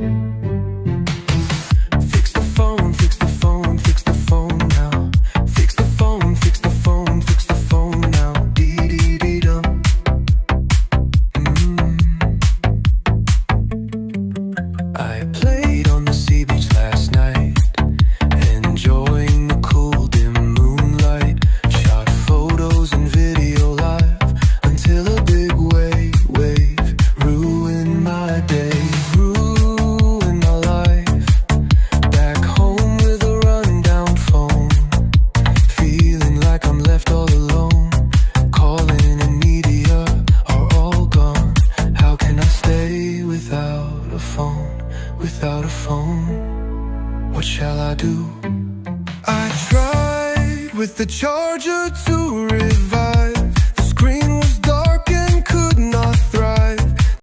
Fix the phone, fix the phone, fix the phone now. Fix the phone, fix the phone, fix the phone now. Dee-dee-dee-dum. I played on the sea beach last night, enjoying the cool dim moonlight. Shot photos and video live until a big wave ruined my day, ruined my life. Back home with a rundown phone, feeling like I'm left all alone. Calling and media are all gone. How can I stay without a phone, without a phone? What shall I do? I tried with the charger to revive